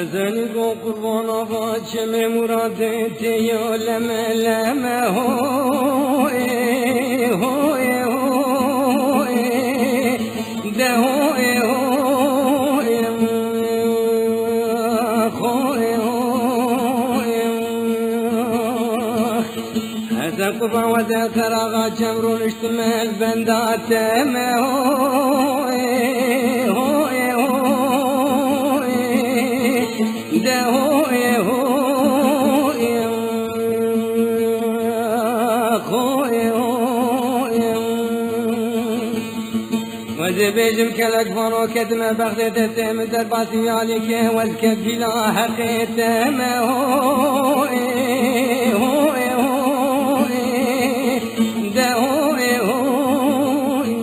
حزن گو قربان آقا چه مرادت یا لمه لمه هوی هوی هوی ده هوی هوی خوی هوی حزن قربان و ذکر آقا چمرون اشتمل بندات هوی هوی ده هوی هوی خوی هوی وزی بیجم کلک فانو کدمه بخت تتم در باسی علی که وزکت بلا حقیتم هوی هوی هوی ده هوی هوی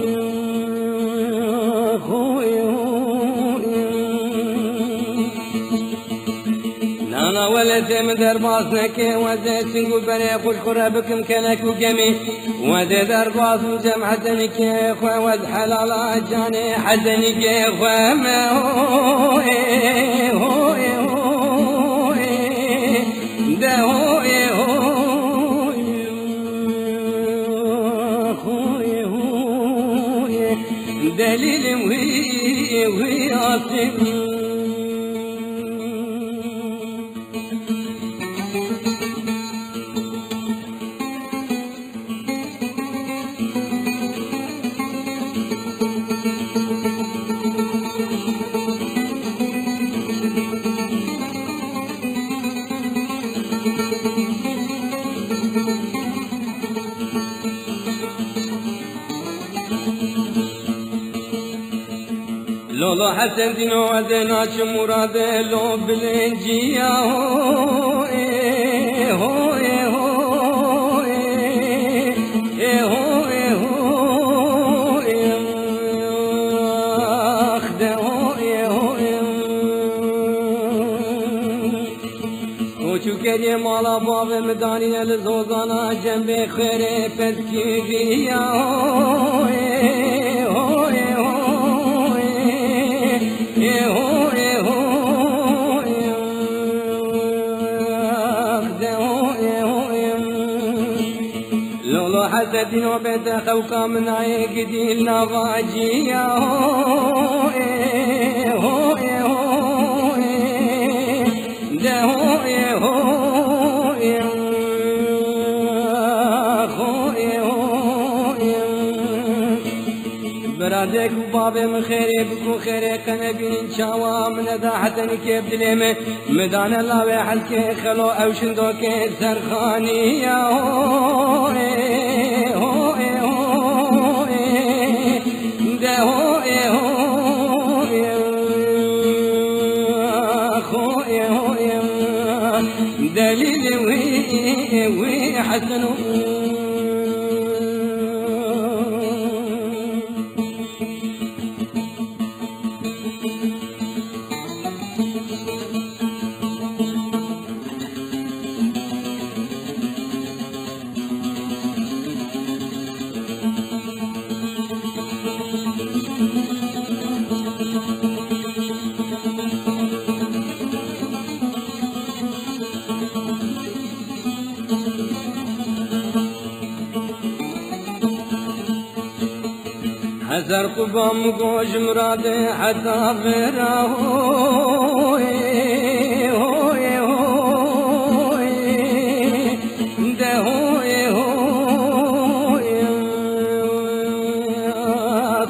خوی أنا ولد من درباسنك وذا سنقول بني أقول خرابكم كنك وجمي وذا درباس جمعتنك يا أخوة وذ حلال جاني حزنك يا أخوة ما هو هو هو ده هو هو دليل وهي عاصم لولا حسن دينو ودنا مراد لو بلنجيا هو هو هو هو اخده هو وشو كدي مالا باب مداني الزوزانا جنب خير فسكي هو لولو حسدين وبيت خوكا من عيقدي النغاجي هو ده هو برادك وبابي من خيري بكون خيري قنبين شاوا من داحتني كيف دليمه مدان الله وحلك خلو او شندوك سرخاني يا هو ده هو دليل وي حسن هزار قبام گوش مراد حتا برا هوی هوی هوی ده هوی هوی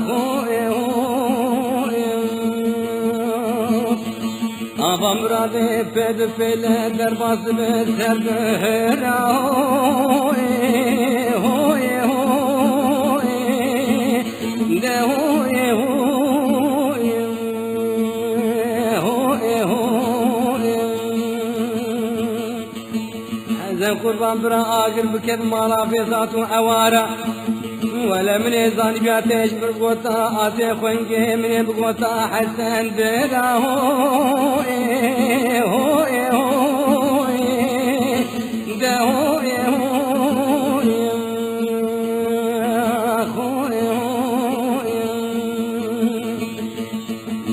هوی هوی آبا مراد پد پل در باز به سر برا هوی هوی ده هوی هوی هوی هوی زين قربان برا آخر بكب مالا فيصات وعوارة ولا من يزان بياتيش برقوتا آتي خوينكي من بقوتا حسن بدا هو إيه هو إيه هو إيه ده هو إيه هو إيه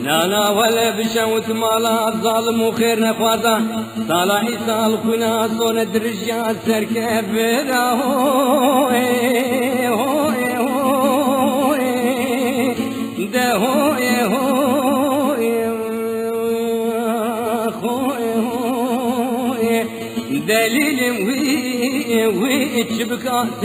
لا ولا بشوت مالا الظالم وخير نخواتا طالع يسال كنا صون الدرجات سركب هو إيه هو إيه هو إيه ده هو إيه هو إيه دليل وي وي تشبكات